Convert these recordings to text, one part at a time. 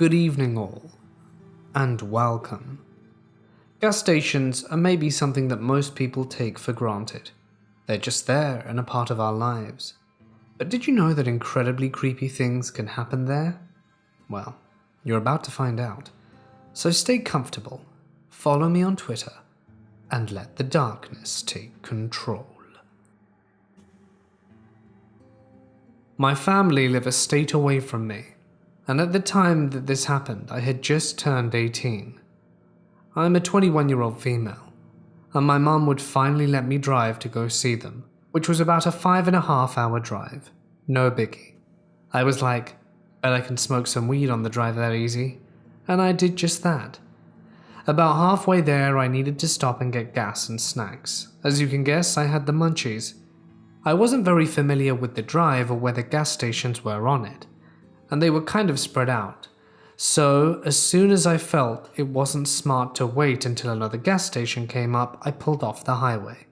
Good evening all, and welcome. Gas stations are maybe something that most people take for granted. They're just there and a part of our lives. But did you know that incredibly creepy things can happen there? Well, you're about to find out. So stay comfortable, follow me on Twitter, and let the darkness take control. My family live a state away from me, and at the time that this happened, I had just turned 18. I'm a 21-year-old female, and my mum would finally let me drive to go see them, which was about a 5.5-hour drive. No biggie. I was like, bet I can smoke some weed on the drive that easy, and I did just that. About halfway there, I needed to stop and get gas and snacks. As you can guess, I had the munchies. I wasn't very familiar with the drive or where the gas stations were on it, and they were kind of spread out. So, as soon as I felt it wasn't smart to wait until another gas station came up, I pulled off the highway.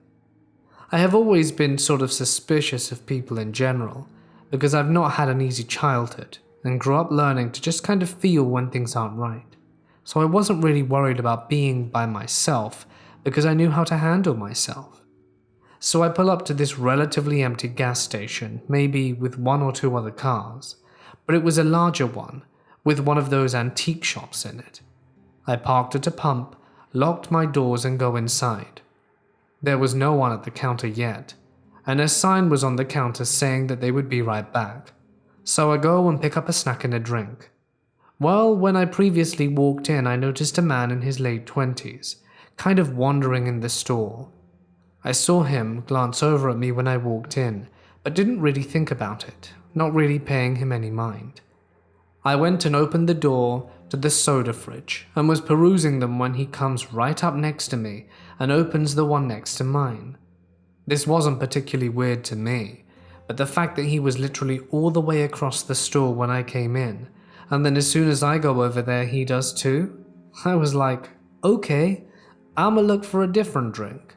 I have always been sort of suspicious of people in general, because I've not had an easy childhood, and grew up learning to just kind of feel when things aren't right. So I wasn't really worried about being by myself, because I knew how to handle myself. So I pull up to this relatively empty gas station, maybe with one or two other cars, but it was a larger one, with one of those antique shops in it. I parked at a pump, locked my doors and go inside. There was no one at the counter yet, and a sign was on the counter saying that they would be right back. So I go and pick up a snack and a drink. Well, when I previously walked in, I noticed a man in his late 20s, kind of wandering in the store. I saw him glance over at me when I walked in, but didn't really think about it, not really paying him any mind. I went and opened the door to the soda fridge and was perusing them when he comes right up next to me and opens the one next to mine. This wasn't particularly weird to me, but the fact that he was literally all the way across the store when I came in, and then as soon as I go over there he does too, I was like, okay, I'ma look for a different drink.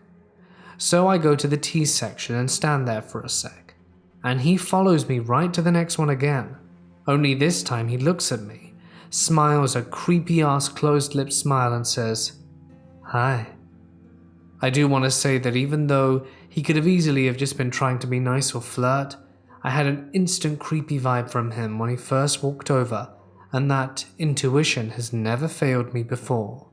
So I go to the tea section and stand there for a sec. And he follows me right to the next one again. Only this time he looks at me, smiles a creepy-ass closed-lipped smile and says, "Hi." I do want to say that even though he could have easily have just been trying to be nice or flirt, I had an instant creepy vibe from him when he first walked over, and that intuition has never failed me before.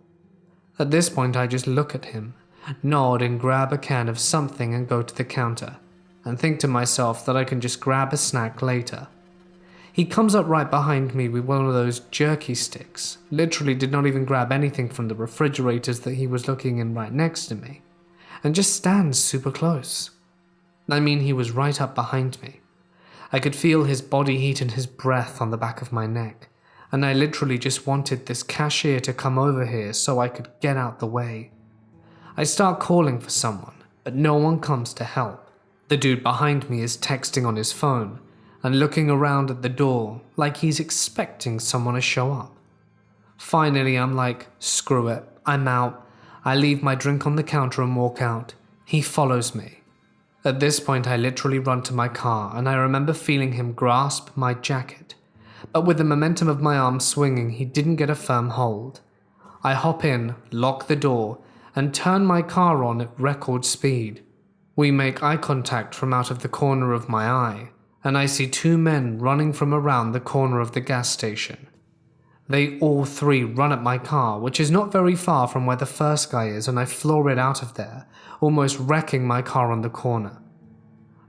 At this point I just look at him, nod and grab a can of something and go to the counter, and think to myself that I can just grab a snack later. He comes up right behind me with one of those jerky sticks, literally did not even grab anything from the refrigerators that he was looking in right next to me, and just stands super close. I mean, he was right up behind me. I could feel his body heat and his breath on the back of my neck, and I literally just wanted this cashier to come over here so I could get out the way. I start calling for someone, but no one comes to help. The dude behind me is texting on his phone and looking around at the door like he's expecting someone to show up. Finally, I'm like, screw it, I'm out. I leave my drink on the counter and walk out. He follows me. At this point, I literally run to my car and I remember feeling him grasp my jacket. But with the momentum of my arm swinging, he didn't get a firm hold. I hop in, lock the door, and turn my car on at record speed. We make eye contact from out of the corner of my eye, and I see two men running from around the corner of the gas station. They all three run at my car, which is not very far from where the first guy is, and I floor it out of there, almost wrecking my car on the corner.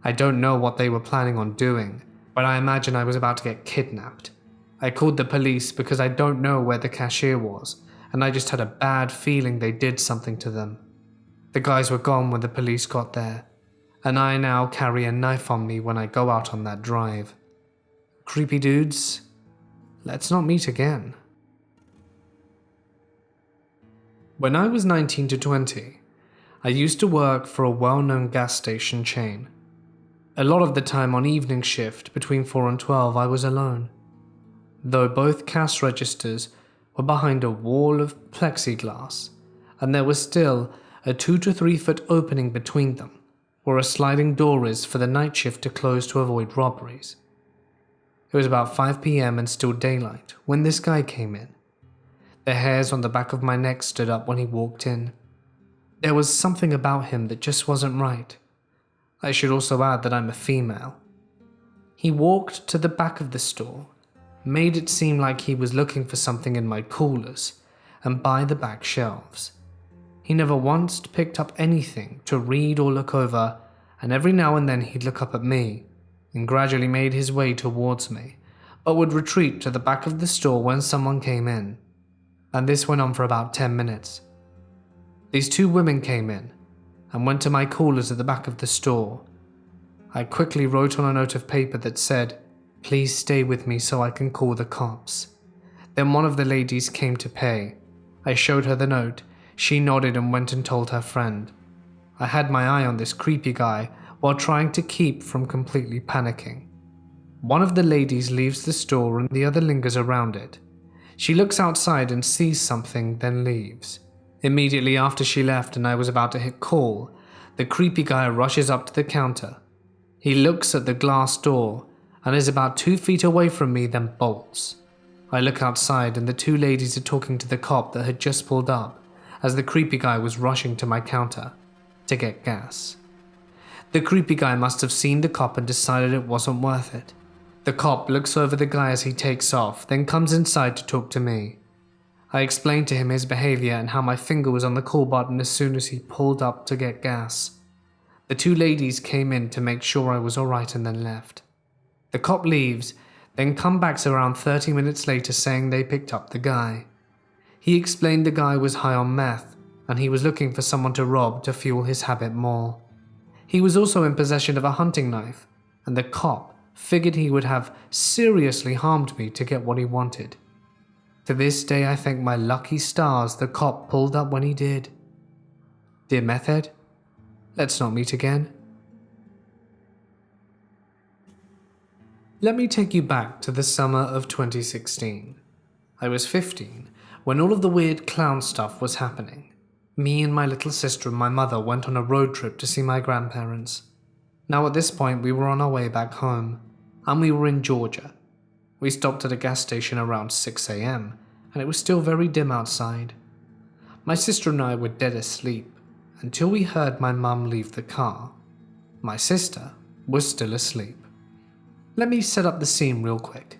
I don't know what they were planning on doing, but I imagine I was about to get kidnapped. I called the police because I don't know where the cashier was, and I just had a bad feeling they did something to them. The guys were gone when the police got there, and I now carry a knife on me when I go out on that drive. Creepy dudes, let's not meet again. When I was 19 to 20, I used to work for a well-known gas station chain. A lot of the time on evening shift between 4 and 12 I was alone, though both cash registers were behind a wall of plexiglass, and there was still a 2 to 3 foot opening between them, where a sliding door is for the night shift to close to avoid robberies. It was about 5 p.m. and still daylight when this guy came in. The hairs on the back of my neck stood up when he walked in. There was something about him that just wasn't right. I should also add that I'm a female. He walked to the back of the store, made it seem like he was looking for something in my coolers and by the back shelves. He never once picked up anything to read or look over, and every now and then he'd look up at me and gradually made his way towards me, but would retreat to the back of the store when someone came in. And this went on for about 10 minutes. These two women came in and went to my coolers at the back of the store. I quickly wrote on a note of paper that said, "Please stay with me so I can call the cops." Then one of the ladies came to pay. I showed her the note. She nodded and went and told her friend. I had my eye on this creepy guy while trying to keep from completely panicking. One of the ladies leaves the store and the other lingers around it. She looks outside and sees something, then leaves. Immediately after she left and I was about to hit call, the creepy guy rushes up to the counter. He looks at the glass door and is about 2 feet away from me, then bolts. I look outside and the two ladies are talking to the cop that had just pulled up as the creepy guy was rushing to my counter to get gas. The creepy guy must have seen the cop and decided it wasn't worth it. The cop looks over the guy as he takes off, then comes inside to talk to me. I explained to him his behavior and how my finger was on the call button as soon as he pulled up to get gas. The two ladies came in to make sure I was alright and then left. The cop leaves, then comes back around 30 minutes later saying they picked up the guy. He explained the guy was high on meth and he was looking for someone to rob to fuel his habit more. He was also in possession of a hunting knife, and the cop figured he would have seriously harmed me to get what he wanted. To this day I thank my lucky stars the cop pulled up when he did. Dear meth head, let's not meet again. Let me take you back to the summer of 2016. I was 15 when all of the weird clown stuff was happening. Me and my little sister and my mother went on a road trip to see my grandparents. Now at this point we were on our way back home, and we were in Georgia. We stopped at a gas station around 6 a.m. and it was still very dim outside. My sister and I were dead asleep until we heard my mum leave the car. My sister was still asleep. Let me set up the scene real quick.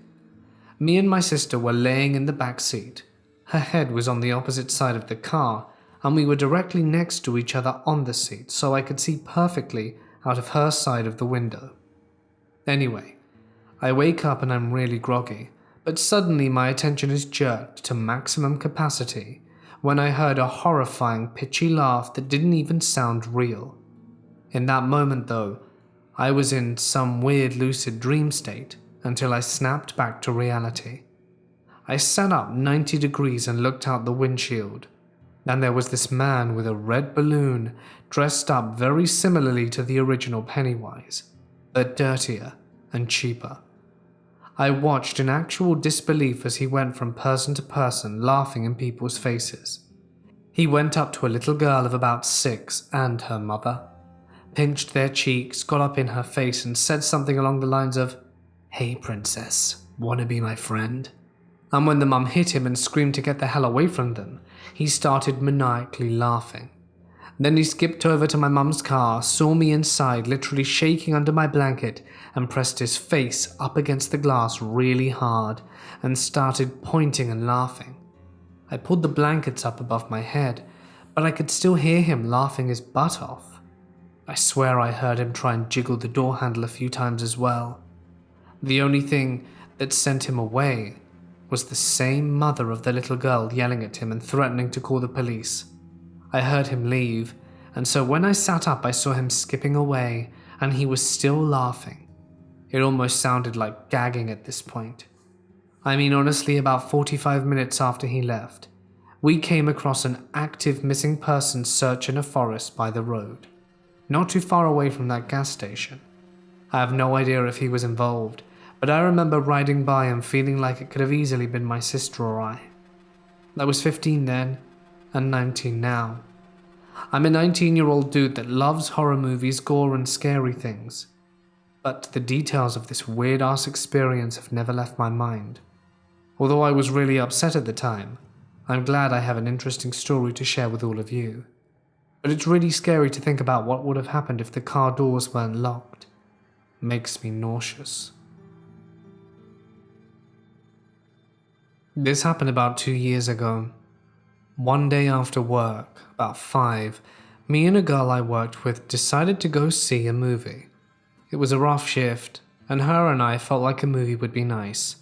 Me and my sister were laying in the back seat. Her head was on the opposite side of the car, and we were directly next to each other on the seat, so I could see perfectly out of her side of the window. Anyway, I wake up and I'm really groggy, but suddenly my attention is jerked to maximum capacity when I heard a horrifying pitchy laugh that didn't even sound real. In that moment though, I was in some weird lucid dream state until I snapped back to reality. I sat up 90 degrees and looked out the windshield, and there was this man with a red balloon dressed up very similarly to the original Pennywise, but dirtier and cheaper. I watched in actual disbelief as he went from person to person laughing in people's faces. He went up to a little girl of about 6 and her mother, pinched their cheeks, got up in her face and said something along the lines of, "Hey princess, wanna be my friend?" And when the mum hit him and screamed to get the hell away from them, he started maniacally laughing. Then he skipped over to my mum's car, saw me inside literally shaking under my blanket, and pressed his face up against the glass really hard and started pointing and laughing. I pulled the blankets up above my head, but I could still hear him laughing his butt off. I swear I heard him try and jiggle the door handle a few times as well. The only thing that sent him away was the same mother of the little girl yelling at him and threatening to call the police. I heard him leave, and so when I sat up I saw him skipping away, and he was still laughing. It almost sounded like gagging at this point. I mean honestly, about 45 minutes after he left, we came across an active missing person search in a forest by the road, not too far away from that gas station. I have no idea if he was involved, but I remember riding by and feeling like it could have easily been my sister or I. I was 15 then, and 19 now. I'm a 19-year-old dude that loves horror movies, gore and scary things. but the details of this weird-ass experience have never left my mind. Although I was really upset at the time, I'm glad I have an interesting story to share with all of you. But it's really scary to think about what would have happened if the car doors weren't locked. Makes me nauseous. This happened about 2 years ago. One day after work, about 5, me and a girl I worked with decided to go see a movie. It was a rough shift, and her and I felt like a movie would be nice.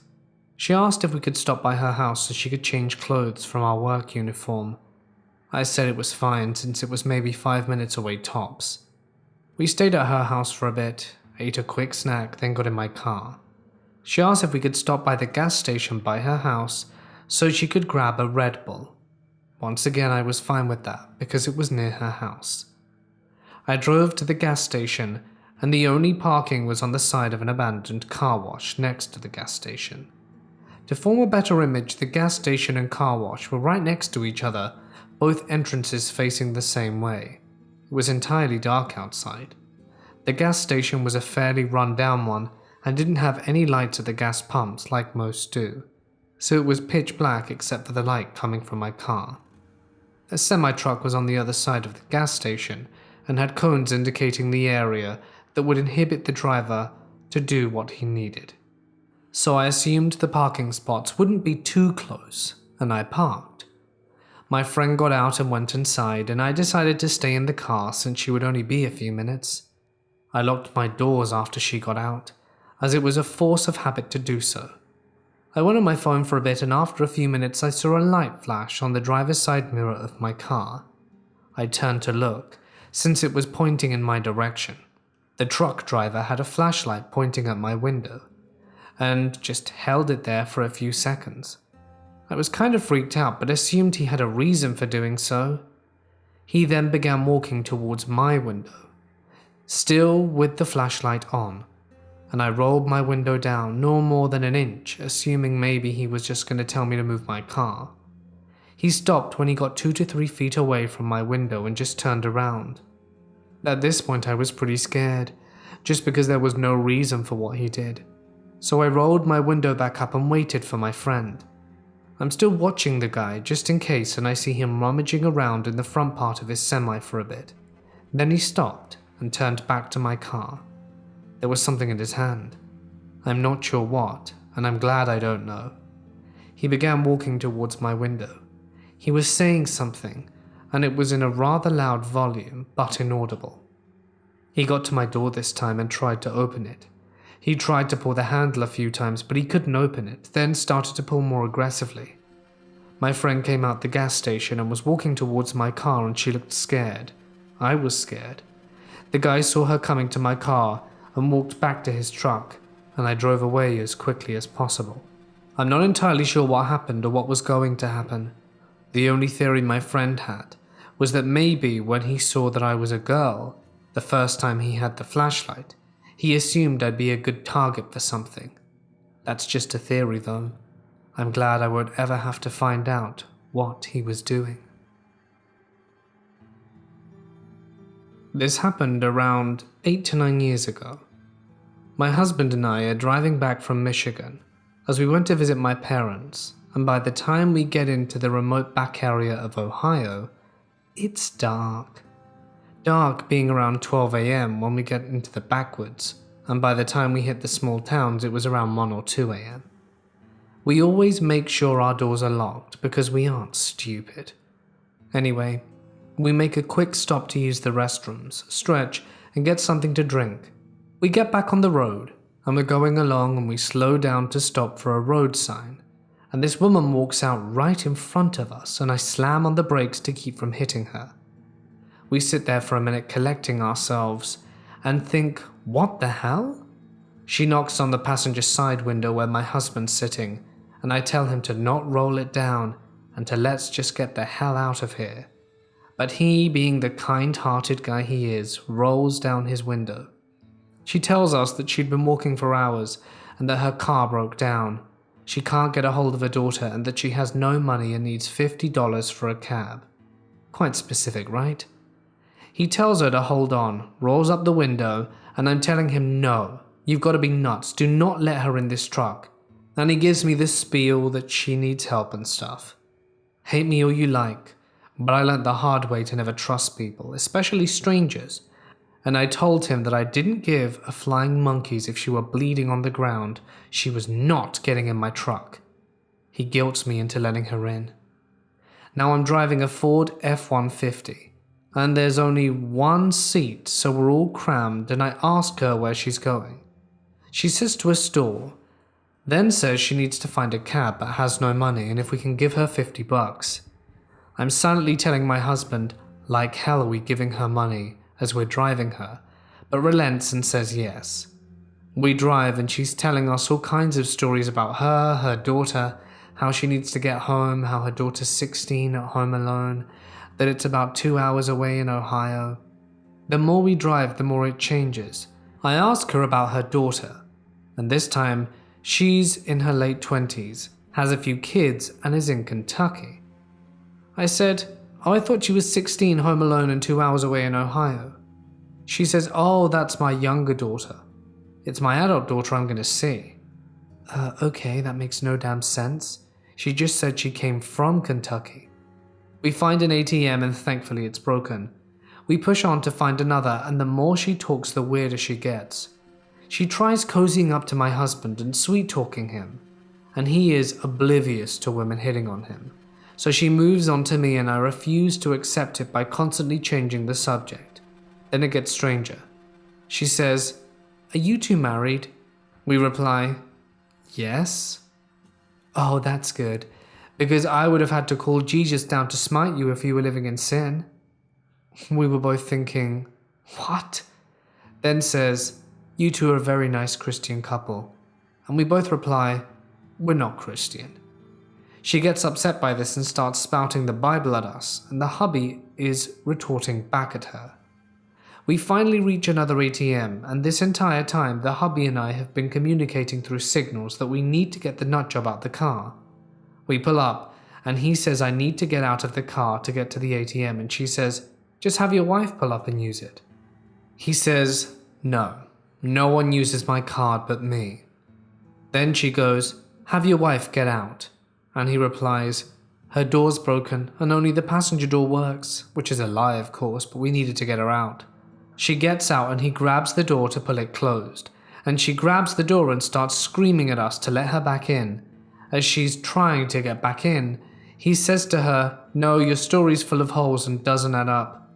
She asked if we could stop by her house so she could change clothes from our work uniform. I said it was fine since it was maybe 5 minutes away tops. We stayed at her house for a bit, ate a quick snack, then got in my car. She asked if we could stop by the gas station by her house so she could grab a Red Bull. Once again, I was fine with that because it was near her house. I drove to the gas station, and the only parking was on the side of an abandoned car wash next to the gas station. To form a better image, the gas station and car wash were right next to each other, both entrances facing the same way. It was entirely dark outside. The gas station was a fairly run-down one and didn't have any lights at the gas pumps like most do, so it was pitch black except for the light coming from my car. A semi-truck was on the other side of the gas station and had cones indicating the area that would inhibit the driver to do what he needed. So I assumed the parking spots wouldn't be too close, and I parked. My friend got out and went inside, and I decided to stay in the car since she would only be a few minutes. I locked my doors after she got out, as it was a force of habit to do so. I went on my phone for a bit, and after a few minutes I saw a light flash on the driver's side mirror of my car. I turned to look, since it was pointing in my direction. The truck driver had a flashlight pointing at my window, and just held it there for a few seconds. I was kind of freaked out, but assumed he had a reason for doing so. He then began walking towards my window, still with the flashlight on, and I rolled my window down no more than an inch, assuming maybe he was just going to tell me to move my car. He stopped when he got 2 to 3 feet away from my window and just turned around. At this point I was pretty scared, just because there was no reason for what he did. So I rolled my window back up and waited for my friend. I'm still watching the guy just in case, and I see him rummaging around in the front part of his semi for a bit. Then he stopped and turned back to my car. There was something in his hand. I'm not sure what, and I'm glad I don't know. He began walking towards my window. He was saying something, and it was in a rather loud volume, but inaudible. He got to my door this time and tried to open it. He tried to pull the handle a few times, but he couldn't open it, then started to pull more aggressively. My friend came out the gas station and was walking towards my car, and she looked scared. I was scared. The guy saw her coming to my car and walked back to his truck, and I drove away as quickly as possible. I'm not entirely sure what happened or what was going to happen. The only theory my friend had was that maybe when he saw that I was a girl, the first time he had the flashlight, he assumed I'd be a good target for something. That's just a theory though. I'm glad I won't ever have to find out what he was doing. This happened around 8 to 9 years ago. My husband and I are driving back from Michigan as we went to visit my parents, and by the time we get into the remote back area of Ohio, it's dark. Dark being around 12 a.m. when we get into the backwoods, and by the time we hit the small towns it was around 1 or 2 a.m. We always make sure our doors are locked because we aren't stupid. Anyway, we make a quick stop to use the restrooms, stretch, and get something to drink. We get back on the road, and we're going along, and we slow down to stop for a road sign, and this woman walks out right in front of us, and I slam on the brakes to keep from hitting her. We sit there for a minute collecting ourselves and think, what the hell? She knocks on the passenger side window where my husband's sitting, and I tell him to not roll it down and to let's just get the hell out of here. But he, being the kind-hearted guy he is, rolls down his window. She tells us that she'd been walking for hours and that her car broke down. She can't get a hold of her daughter and that she has no money and needs $50 for a cab. Quite specific, right? He tells her to hold on, rolls up the window, and I'm telling him no, You've got to be nuts. Do not let her in this truck. And he gives me this spiel that she needs help and stuff. Hate me all you like, but I learned the hard way to never trust people, especially strangers. And I told him that I didn't give a flying monkeys if she were bleeding on the ground. She was not getting in my truck. He guilts me into letting her in. Now I'm driving a Ford F-150, and there's only one seat, so we're all crammed, and I ask her where she's going. She says to a store, then says she needs to find a cab but has no money and if we can give her $50. I'm silently telling my husband, like hell are we giving her money as we're driving her, but relents and says yes. We drive and she's telling us all kinds of stories about her daughter, how she needs to get home, how her daughter's 16 at home alone, that it's about 2 hours away in Ohio. The more we drive, the more it changes. I ask her about her daughter, and this time she's in her late 20s, has a few kids, and is in Kentucky. I said, oh, I thought she was 16 home alone and 2 hours away in Ohio. She says, oh, that's my younger daughter. It's my adult daughter I'm going to see. Okay, that makes no damn sense. She just said she came from Kentucky. We find an ATM and thankfully it's broken. We push on to find another, and the more she talks, the weirder she gets. She tries cozying up to my husband and sweet-talking him, and he is oblivious to women hitting on him. So she moves on to me and I refuse to accept it by constantly changing the subject. Then it gets stranger. She says, are you two married? We reply, yes. Oh, that's good, because I would have had to call Jesus down to smite you if you were living in sin. We were both thinking, what? Then says, you two are a very nice Christian couple. And we both reply, we're not Christian. She gets upset by this and starts spouting the Bible at us, and the hubby is retorting back at her. We finally reach another ATM, and this entire time the hubby and I have been communicating through signals that we need to get the nut job out the car. We pull up, and he says I need to get out of the car to get to the ATM, and she says, just have your wife pull up and use it. He says, no one uses my card but me. Then she goes, have your wife get out. And he replies, her door's broken and only the passenger door works, which is a lie of course, but we needed to get her out. She gets out and he grabs the door to pull it closed, and she grabs the door and starts screaming at us to let her back in. As she's trying to get back in, he says to her, no, your story's full of holes and doesn't add up.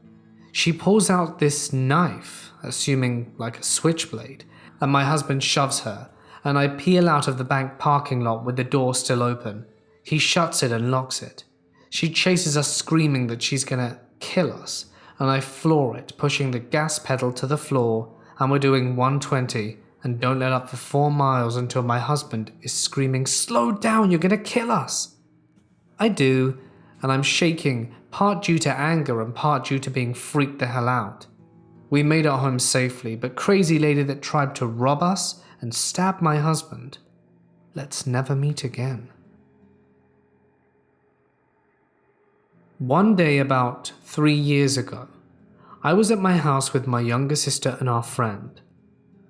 She pulls out this knife, assuming like a switchblade, and my husband shoves her, and I peel out of the bank parking lot with the door still open. He shuts it and locks it. She chases us screaming that she's gonna kill us, and I floor it, pushing the gas pedal to the floor, and we're doing 120 and don't let up for 4 miles until my husband is screaming, slow down, you're gonna kill us. I do, and I'm shaking, part due to anger and part due to being freaked the hell out. We made it home safely, but crazy lady that tried to rob us and stab my husband, let's never meet again. One day about 3 years ago, I was at my house with my younger sister and our friend.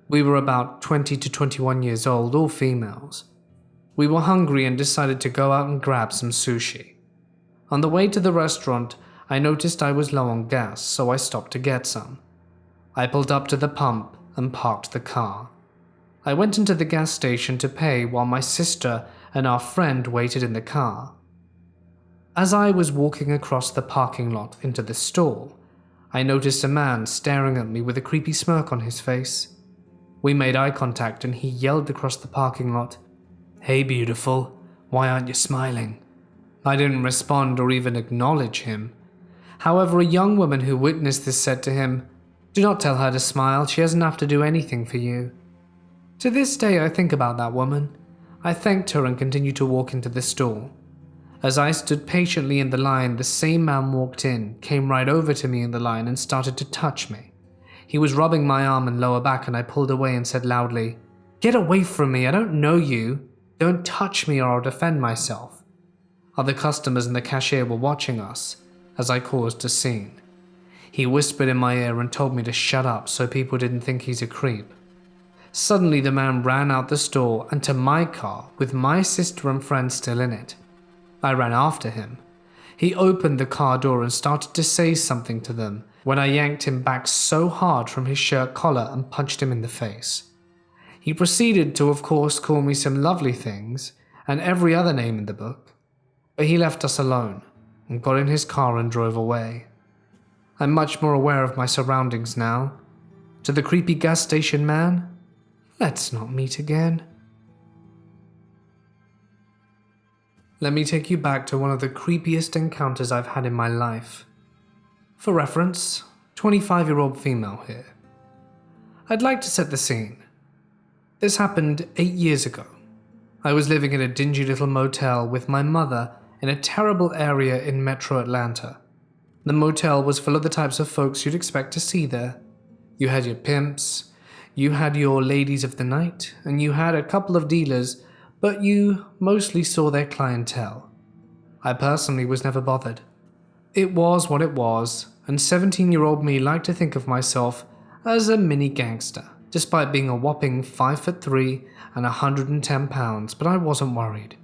We were about 20 to 21 years old, all females. We were hungry and decided to go out and grab some sushi. On the way to the restaurant, I noticed I was low on gas, so I stopped to get some. I pulled up to the pump and parked the car. I went into the gas station to pay while my sister and our friend waited in the car. As I was walking across the parking lot into the stall, I noticed a man staring at me with a creepy smirk on his face. We made eye contact and he yelled across the parking lot, "Hey beautiful, why aren't you smiling?" I didn't respond or even acknowledge him. However, a young woman who witnessed this said to him, "Do not tell her to smile, she doesn't have to do anything for you." To this day I think about that woman. I thanked her and continued to walk into the stall. As I stood patiently in the line, the same man walked in, came right over to me in the line and started to touch me. He was rubbing my arm and lower back and I pulled away and said loudly, "Get away from me, I don't know you. Don't touch me or I'll defend myself." Other customers and the cashier were watching us as I caused a scene. He whispered in my ear and told me to shut up so people didn't think he's a creep. Suddenly the man ran out the store and to my car with my sister and friend still in it. I ran after him. He opened the car door and started to say something to them when I yanked him back so hard from his shirt collar and punched him in the face. He proceeded to, of course, call me some lovely things and every other name in the book, but he left us alone and got in his car and drove away. I'm much more aware of my surroundings now. To the creepy gas station man, let's not meet again. Let me take you back to one of the creepiest encounters I've had in my life. For reference, 25-year-old female here. I'd like to set the scene. This happened 8 years ago. I was living in a dingy little motel with my mother in a terrible area in metro Atlanta. The motel was full of the types of folks you'd expect to see there. You had your pimps, you had your ladies of the night, and you had a couple of dealers, but you mostly saw their clientele. I personally was never bothered. It was what it was, and 17-year-old me liked to think of myself as a mini gangster, despite being a whopping 5'3" and 110 pounds, but I wasn't worried.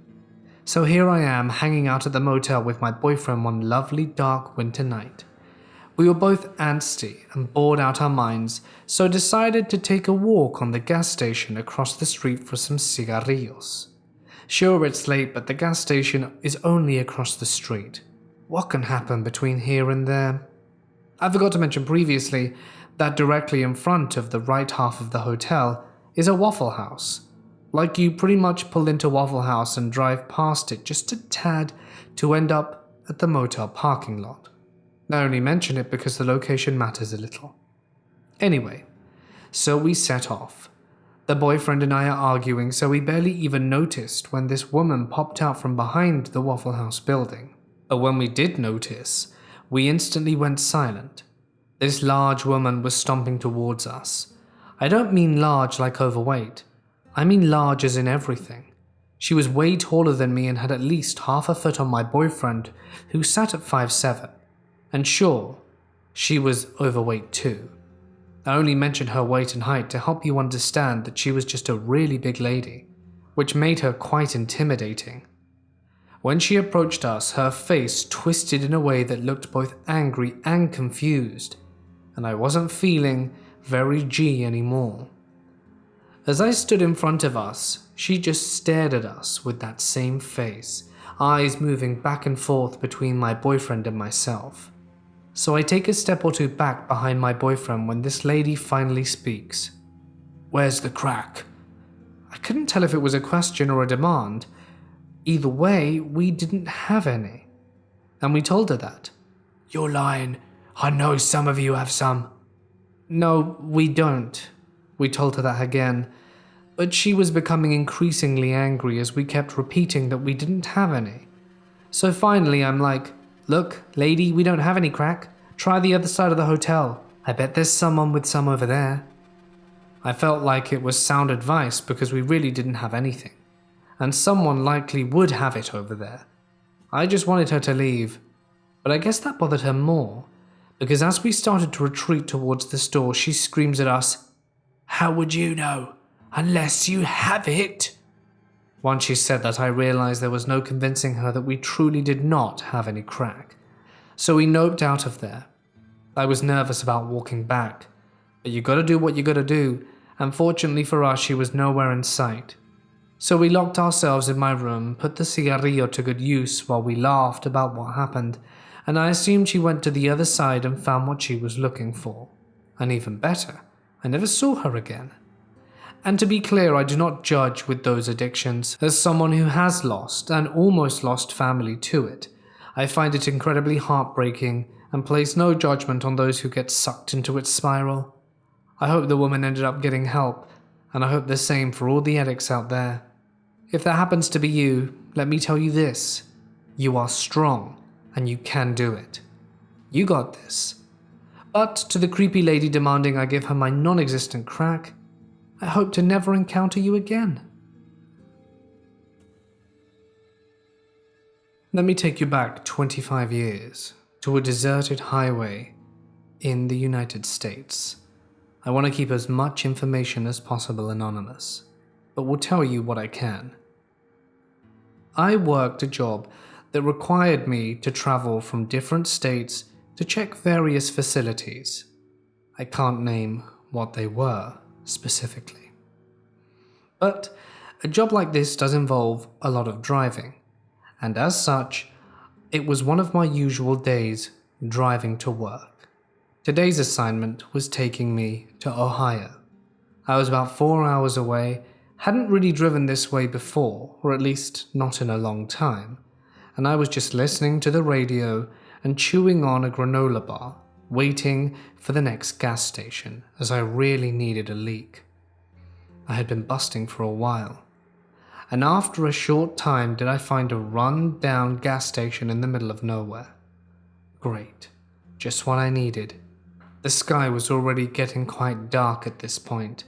So here I am hanging out at the motel with my boyfriend one lovely dark winter night. We were both antsy and bored out our minds, so decided to take a walk on the gas station across the street for some cigarrillos. Sure, it's late, but the gas station is only across the street. What can happen between here and there? I forgot to mention previously that directly in front of the right half of the hotel is a Waffle House. Like you pretty much pull into Waffle House and drive past it just a tad to end up at the motel parking lot. I only mention it because the location matters a little. Anyway, so we set off. The boyfriend and I are arguing, so we barely even noticed when this woman popped out from behind the Waffle House building. But when we did notice, we instantly went silent. This large woman was stomping towards us. I don't mean large like overweight. I mean large as in everything. She was way taller than me and had at least half a foot on my boyfriend, who sat at 5'7". And sure, she was overweight too. I only mention her weight and height to help you understand that she was just a really big lady, which made her quite intimidating. When she approached us, her face twisted in a way that looked both angry and confused, and I wasn't feeling very G anymore. As I stood in front of us, she just stared at us with that same face, eyes moving back and forth between my boyfriend and myself. So I take a step or two back behind my boyfriend when this lady finally speaks. "Where's the crack?" I couldn't tell if it was a question or a demand. Either way, we didn't have any. And we told her that. "You're lying. I know some of you have some." "No, we don't." We told her that again. But she was becoming increasingly angry as we kept repeating that we didn't have any. So finally I'm like, "Look, lady, we don't have any crack. Try the other side of the hotel. I bet there's someone with some over there." I felt like it was sound advice because we really didn't have anything, and someone likely would have it over there. I just wanted her to leave, but I guess that bothered her more, because as we started to retreat towards the store, she screams at us, "How would you know? Unless you have it." Once she said that, I realized there was no convincing her that we truly did not have any crack. So we noped out of there. I was nervous about walking back, but you gotta do what you gotta do, and fortunately for us, she was nowhere in sight. So we locked ourselves in my room, put the cigarrillo to good use while we laughed about what happened, and I assumed she went to the other side and found what she was looking for. And even better, I never saw her again. And to be clear, I do not judge with those addictions. As someone who has lost and almost lost family to it, I find it incredibly heartbreaking and place no judgment on those who get sucked into its spiral. I hope the woman ended up getting help, and I hope the same for all the addicts out there. If that happens to be you, let me tell you this: you are strong and you can do it. You got this. But to the creepy lady demanding I give her my non-existent crack, I hope to never encounter you again. Let me take you back 25 years to a deserted highway in the United States. I want to keep as much information as possible anonymous, but will tell you what I can. I worked a job that required me to travel from different states to check various facilities. I can't name what they were specifically. But a job like this does involve a lot of driving, and as such, it was one of my usual days driving to work. Today's assignment was taking me to Ohio. I was about 4 hours away, hadn't really driven this way before, or at least not in a long time, and I was just listening to the radio and chewing on a granola bar, waiting for the next gas station as I really needed a leak. I had been busting for a while, and after a short time did I find a run-down gas station in the middle of nowhere. Great, just what I needed. The sky was already getting quite dark at this point,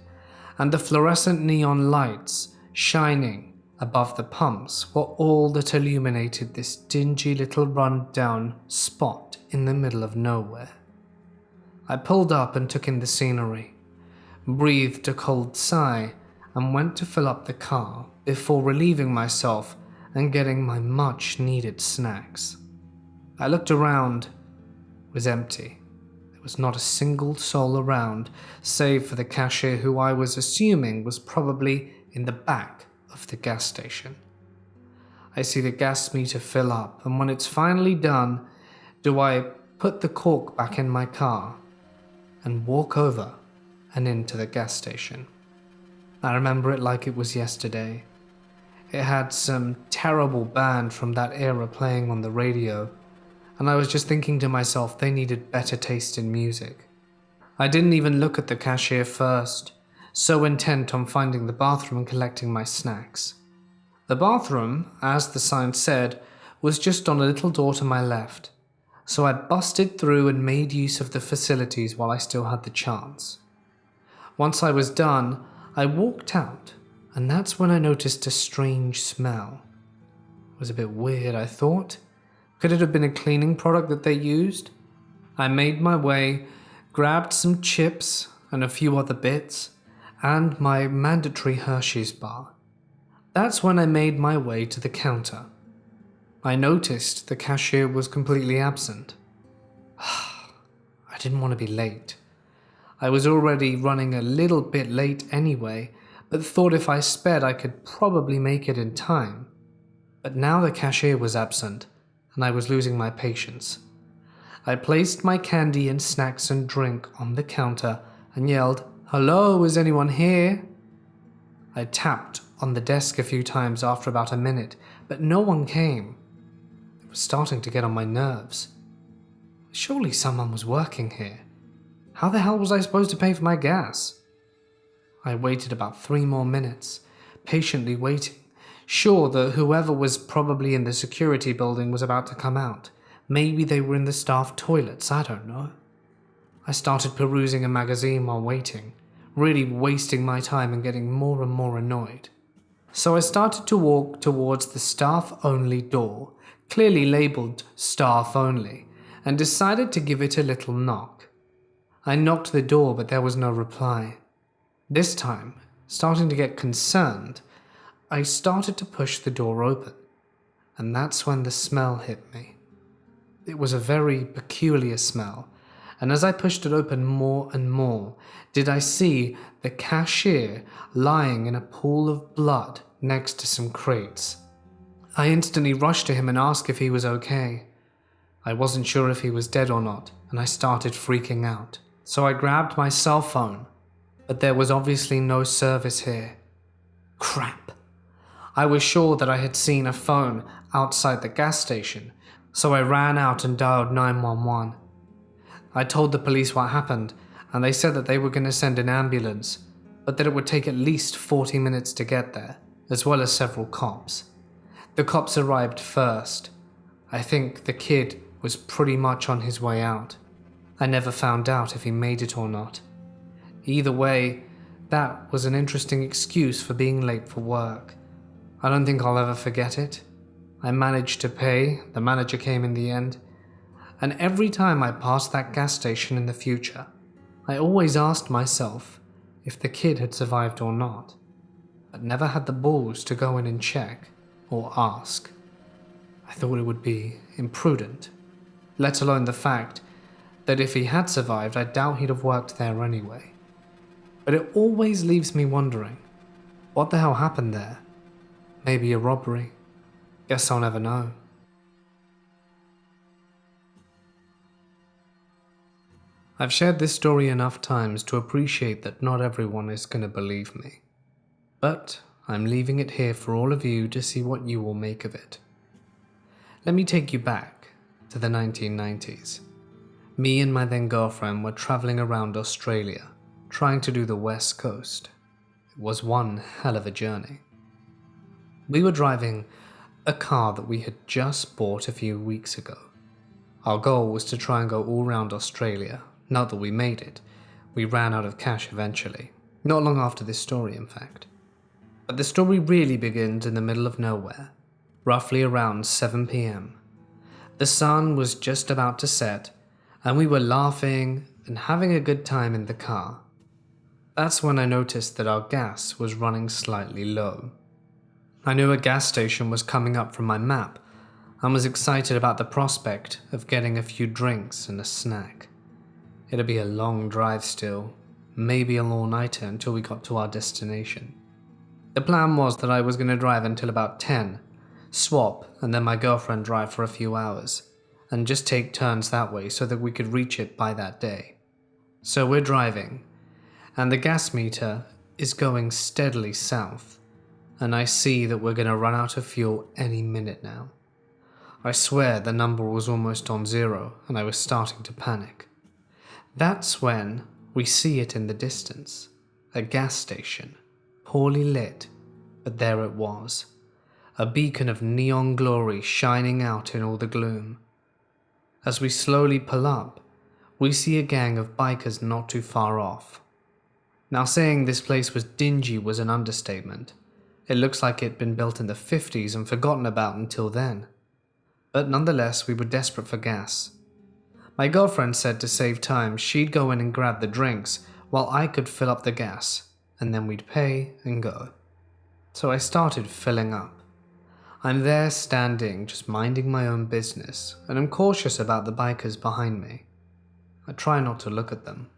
and the fluorescent neon lights shining above the pumps were all that illuminated this dingy little run-down spot in the middle of nowhere. I pulled up and took in the scenery, breathed a cold sigh, and went to fill up the car before relieving myself and getting my much-needed snacks. I looked around. It was empty. There was not a single soul around, save for the cashier who I was assuming was probably in the back of the gas station. I see the gas meter fill up, and when it's finally done, do I put the cork back in my car and walk over and into the gas station. I remember it like it was yesterday. It had some terrible band from that era playing on the radio, and I was just thinking to myself they needed better taste in music. I didn't even look at the cashier first, so intent on finding the bathroom and collecting my snacks. The bathroom, as the sign said, was just on a little door to my left, so I busted through and made use of the facilities while I still had the chance. Once I was done, I walked out, and that's when I noticed a strange smell. It was a bit weird, I thought. Could it have been a cleaning product that they used? I made my way, grabbed some chips and a few other bits, and my mandatory Hershey's bar. That's when I made my way to the counter. I noticed the cashier was completely absent. I didn't want to be late. I was already running a little bit late anyway, but thought if I sped I could probably make it in time. But now the cashier was absent, and I was losing my patience. I placed my candy and snacks and drink on the counter and yelled, "Hello, is anyone here?" I tapped on the desk a few times after about a minute, but no one came. It was starting to get on my nerves. Surely someone was working here. How the hell was I supposed to pay for my gas? I waited about 3 more minutes, patiently waiting, sure that whoever was probably in the security building was about to come out. Maybe they were in the staff toilets, I don't know. I started perusing a magazine while waiting, really wasting my time and getting more and more annoyed. So I started to walk towards the staff-only door, clearly labeled staff only, and decided to give it a little knock. I knocked the door, but there was no reply. This time, starting to get concerned, I started to push the door open, and that's when the smell hit me. It was a very peculiar smell, and as I pushed it open more and more, did I see the cashier lying in a pool of blood next to some crates. I instantly rushed to him and asked if he was okay. I wasn't sure if he was dead or not, and I started freaking out. So I grabbed my cell phone, but there was obviously no service here. Crap. I was sure that I had seen a phone outside the gas station, so I ran out and dialed 911. I told the police what happened, and they said that they were going to send an ambulance, but that it would take at least 40 minutes to get there, as well as several cops. The cops arrived first. I think the kid was pretty much on his way out. I never found out if he made it or not. Either way, that was an interesting excuse for being late for work. I don't think I'll ever forget it. I managed to pay, the manager came in the end, and every time I passed that gas station in the future, I always asked myself if the kid had survived or not, but never had the balls to go in and check or ask. I thought it would be imprudent, let alone the fact that if he had survived, I doubt he'd have worked there anyway. But it always leaves me wondering, what the hell happened there? Maybe a robbery? Guess I'll never know. I've shared this story enough times to appreciate that not everyone is going to believe me. But I'm leaving it here for all of you to see what you will make of it. Let me take you back to the 1990s. Me and my then girlfriend were traveling around Australia, trying to do the West Coast. It was one hell of a journey. We were driving a car that we had just bought a few weeks ago. Our goal was to try and go all around Australia. Not that we made it. We ran out of cash eventually. Not long after this story, in fact. But the story really begins in the middle of nowhere, roughly around 7 p.m. The sun was just about to set, and we were laughing and having a good time in the car. That's when I noticed that our gas was running slightly low. I knew a gas station was coming up from my map and was excited about the prospect of getting a few drinks and a snack. It'd be a long drive still, maybe an all-nighter until we got to our destination. The plan was that I was going to drive until about 10, swap, and then my girlfriend drive for a few hours, and just take turns that way so that we could reach it by that day. So we're driving, and the gas meter is going steadily south, and I see that we're going to run out of fuel any minute now. I swear the number was almost on 0, and I was starting to panic. That's when we see it in the distance, a gas station, poorly lit, but there it was, a beacon of neon glory shining out in all the gloom. As we slowly pull up, we see a gang of bikers not too far off. Now, saying this place was dingy was an understatement. It looks like it'd been built in the 50s and forgotten about until then. But nonetheless, we were desperate for gas. My girlfriend said to save time, she'd go in and grab the drinks while I could fill up the gas, and then we'd pay and go. So I started filling up. I'm there standing, just minding my own business, and I'm cautious about the bikers behind me. I try not to look at them.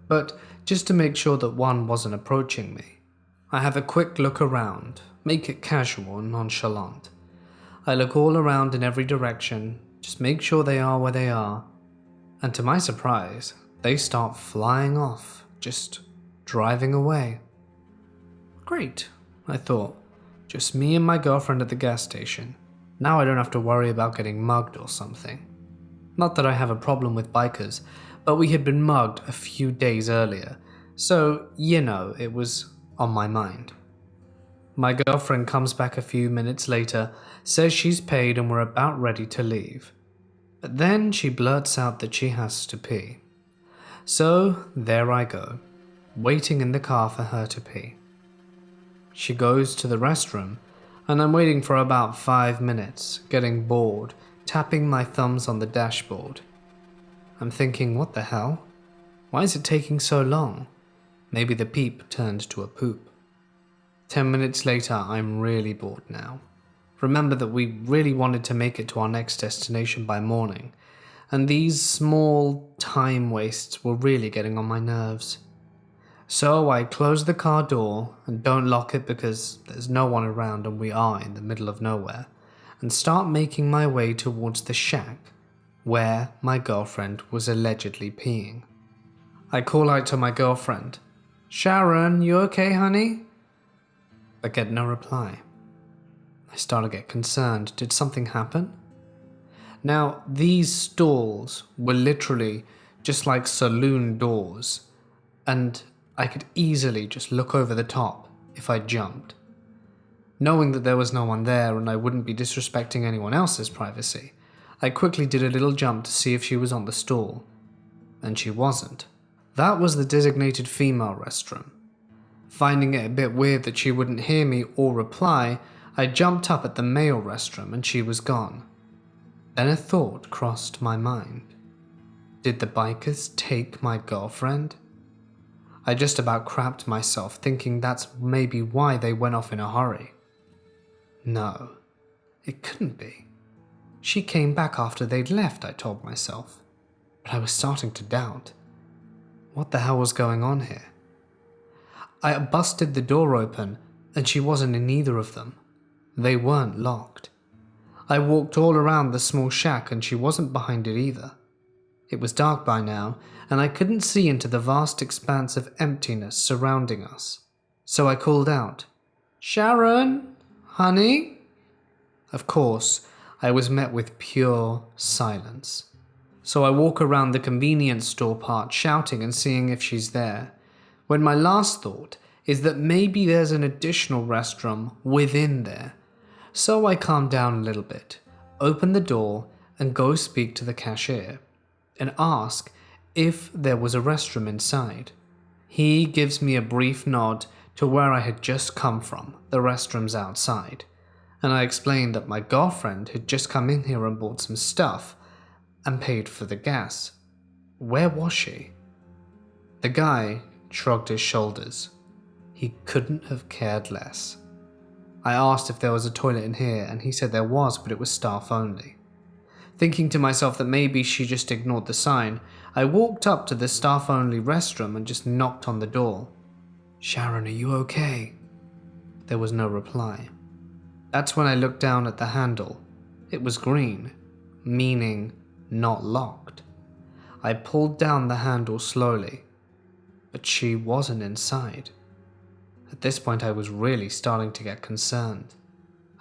But just to make sure that one wasn't approaching me, I have a quick look around, make it casual and nonchalant. I look all around in every direction, just make sure they are where they are, and to my surprise, they start flying off, just driving away. Great, I thought. Just me and my girlfriend at the gas station. Now I don't have to worry about getting mugged or something. Not that I have a problem with bikers, but we had been mugged a few days earlier, so, it was on my mind. My girlfriend comes back a few minutes later, says she's paid and we're about ready to leave. But then she blurts out that she has to pee. So there I go, waiting in the car for her to pee. She goes to the restroom, and I'm waiting for about 5 minutes, getting bored, tapping my thumbs on the dashboard. I'm thinking, what the hell? Why is it taking so long? Maybe the peep turned to a poop. 10 minutes later, I'm really bored now. Remember that we really wanted to make it to our next destination by morning, and these small time wastes were really getting on my nerves. So I close the car door and don't lock it because there's no one around and we are in the middle of nowhere, and start making my way towards the shack where my girlfriend was allegedly peeing. I call out to my girlfriend, "Sharon, you okay, honey?" I get no reply. I start to get concerned. Did something happen? Now, these stalls were literally just like saloon doors, and I could easily just look over the top if I jumped. Knowing that there was no one there and I wouldn't be disrespecting anyone else's privacy, I quickly did a little jump to see if she was on the stall, and she wasn't. That was the designated female restroom. Finding it a bit weird that she wouldn't hear me or reply, I jumped up at the male restroom and she was gone. Then a thought crossed my mind. Did the bikers take my girlfriend? I just about crapped myself thinking that's maybe why they went off in a hurry. No, it couldn't be. She came back after they'd left, I told myself. But I was starting to doubt. What the hell was going on here? I busted the door open and she wasn't in either of them. They weren't locked. I walked all around the small shack and she wasn't behind it either. It was dark by now and I couldn't see into the vast expanse of emptiness surrounding us. So I called out, "Sharon, honey?" Of course, I was met with pure silence. So I walk around the convenience store part shouting and seeing if she's there, when my last thought is that maybe there's an additional restroom within there. So I calm down a little bit, open the door and go speak to the cashier and ask if there was a restroom inside. He gives me a brief nod to where I had just come from, the restrooms outside, and I explained that my girlfriend had just come in here and bought some stuff and paid for the gas. Where was she? The guy shrugged his shoulders. He couldn't have cared less. I asked if there was a toilet in here and he said there was, but it was staff only. Thinking to myself that maybe she just ignored the sign, I walked up to the staff only restroom and just knocked on the door. "Sharon, are you okay?" There was no reply. That's when I looked down at the handle. It was green, meaning not locked. I pulled down the handle slowly, but she wasn't inside. At this point I was really starting to get concerned.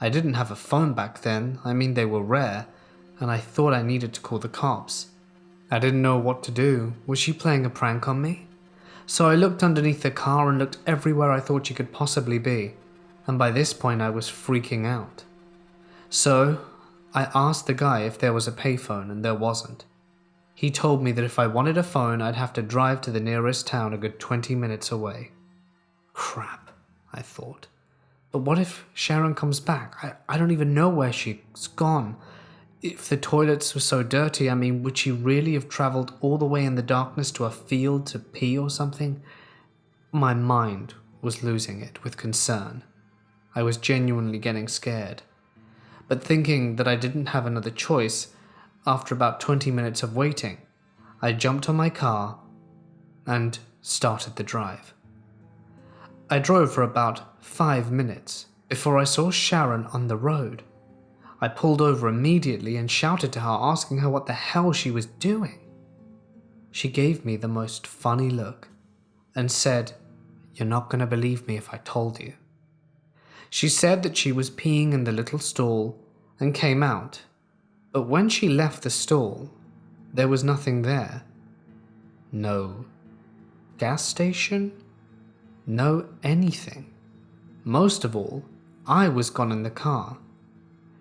I didn't have a phone back then, they were rare, and I thought I needed to call the cops. I didn't know what to do. Was she playing a prank on me? So I looked underneath the car and looked everywhere I thought she could possibly be, and by this point I was freaking out. So I asked the guy if there was a payphone and there wasn't. He told me that if I wanted a phone I'd have to drive to the nearest town a good 20 minutes away. Crap, I thought. But what if Sharon comes back? I don't even know where she's gone. If the toilets were so dirty, would she really have traveled all the way in the darkness to a field to pee or something? My mind was losing it with concern. I was genuinely getting scared. But thinking that I didn't have another choice, after about 20 minutes of waiting, I jumped on my car and started the drive. I drove for about 5 minutes before I saw Sharon on the road. I pulled over immediately and shouted to her, asking her what the hell she was doing. She gave me the most funny look and said, "You're not going to believe me if I told you." She said that she was peeing in the little stall and came out, but when she left the stall, there was nothing there. No gas station, no anything. Most of all, I was gone in the car.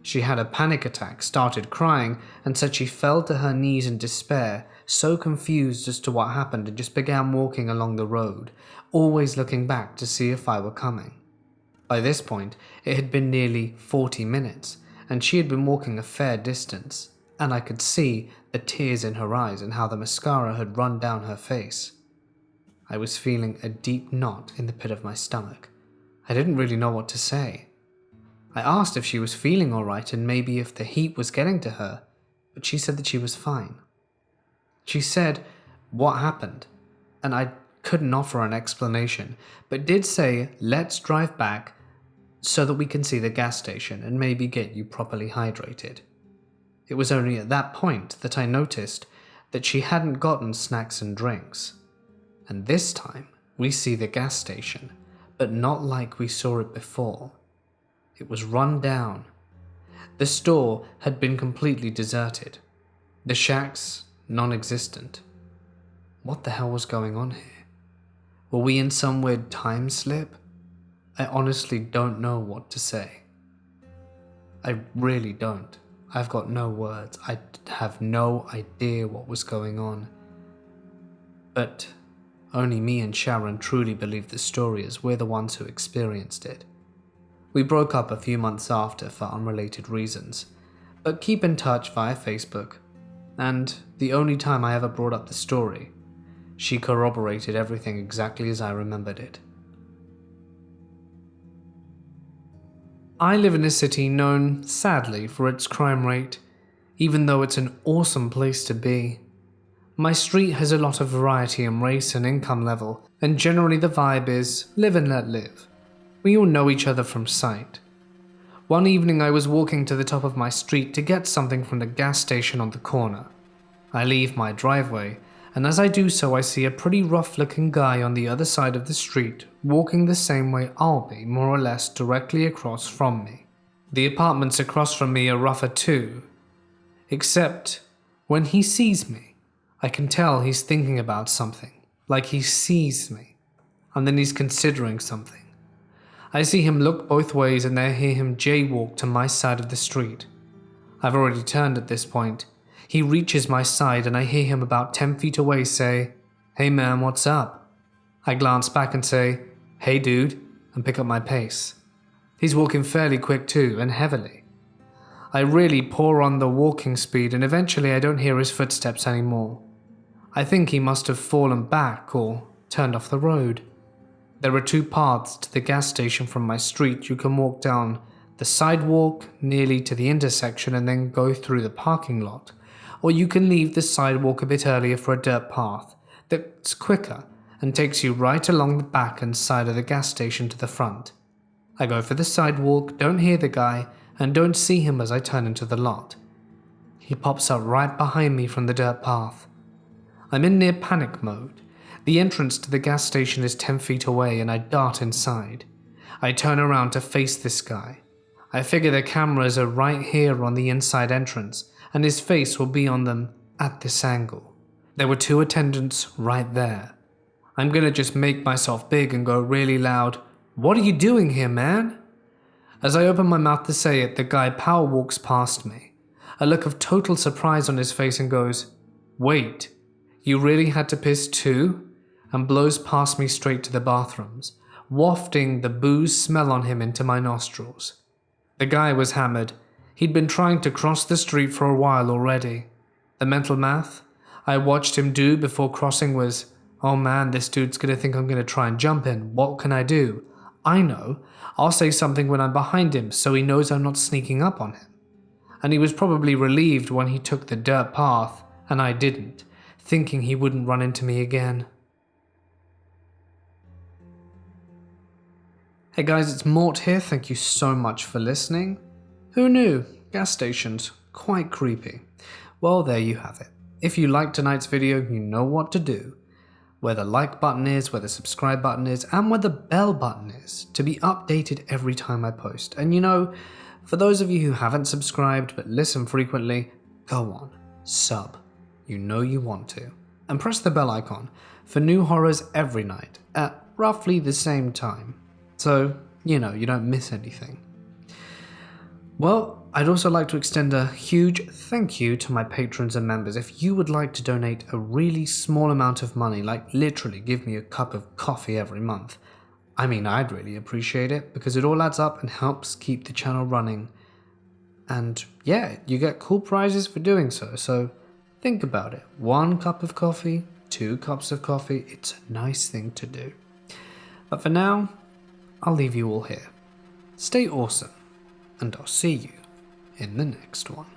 She had a panic attack, started crying, and said she fell to her knees in despair, so confused as to what happened, and just began walking along the road, always looking back to see if I were coming. By this point, it had been nearly 40 minutes, and she had been walking a fair distance, and I could see the tears in her eyes and how the mascara had run down her face. I was feeling a deep knot in the pit of my stomach. I didn't really know what to say. I asked if she was feeling alright and maybe if the heat was getting to her, but she said that she was fine. She said what happened, and I couldn't offer an explanation, but did say let's drive back so that we can see the gas station and maybe get you properly hydrated. It was only at that point that I noticed that she hadn't gotten snacks and drinks. And this time we see the gas station, but not like we saw it before. It was run down. The store had been completely deserted. The shacks non-existent. What the hell was going on here? Were we in some weird time slip? I honestly don't know what to say. I really don't. I've got no words. I have no idea what was going on. But only me and Sharon truly believe the story, as we're the ones who experienced it. We broke up a few months after for unrelated reasons, but keep in touch via Facebook. and the only time I ever brought up the story, she corroborated everything exactly as I remembered it. I live in a city known, sadly, for its crime rate, even though it's an awesome place to be. My street has a lot of variety in race and income level, and generally the vibe is live and let live. We all know each other from sight. One evening I was walking to the top of my street to get something from the gas station on the corner. I leave my driveway, and as I do so I see a pretty rough-looking guy on the other side of the street walking the same way I'll be, more or less directly across from me. The apartments across from me are rougher too, except when he sees me, I can tell he's thinking about something, like he sees me, and then he's considering something. I see him look both ways and then I hear him jaywalk to my side of the street. I've already turned at this point. He reaches my side and I hear him about 10 feet away say, "Hey man, what's up?" I glance back and say, "Hey dude," and pick up my pace. He's walking fairly quick too, and heavily. I really pour on the walking speed and eventually I don't hear his footsteps anymore. I think he must have fallen back or turned off the road. There are two paths to the gas station from my street. You can walk down the sidewalk nearly to the intersection and then go through the parking lot, or you can leave the sidewalk a bit earlier for a dirt path that's quicker and takes you right along the back and side of the gas station to the front. I go for the sidewalk, don't hear the guy, and don't see him as I turn into the lot. He pops up right behind me from the dirt path. I'm in near panic mode. The entrance to the gas station is 10 feet away and I dart inside. I turn around to face this guy. I figure the cameras are right here on the inside entrance and his face will be on them at this angle. There were two attendants right there. I'm gonna just make myself big and go really loud, "What are you doing here, man?" As I open my mouth to say it, the guy power walks past me. A look of total surprise on his face and goes, "Wait, you really had to piss too?" and blows past me straight to the bathrooms, wafting the booze smell on him into my nostrils. The guy was hammered. He'd been trying to cross the street for a while already. The mental math I watched him do before crossing was, "Oh man, this dude's gonna think I'm gonna try and jump in. What can I do? I know. I'll say something when I'm behind him so he knows I'm not sneaking up on him." And he was probably relieved when he took the dirt path and I didn't, thinking he wouldn't run into me again. Hey guys, it's Mort here. Thank you so much for listening. Who knew? Gas stations. Quite creepy. Well, there you have it. If you liked tonight's video, you know what to do. Where the like button is, where the subscribe button is, and where the bell button is to be updated every time I post. And you know, for those of you who haven't subscribed but listen frequently, go on, sub. You know you want to. And press the bell icon for new horrors every night at roughly the same time. So, you know, you don't miss anything. Well, I'd also like to extend a huge thank you to my patrons and members. If you would like to donate a really small amount of money, like literally give me a cup of coffee every month, I mean, I'd really appreciate it because it all adds up and helps keep the channel running. And yeah, you get cool prizes for doing so. So think about it. 1 cup of coffee, 2 cups of coffee, it's a nice thing to do. But for now, I'll leave you all here. Stay awesome, and I'll see you in the next one.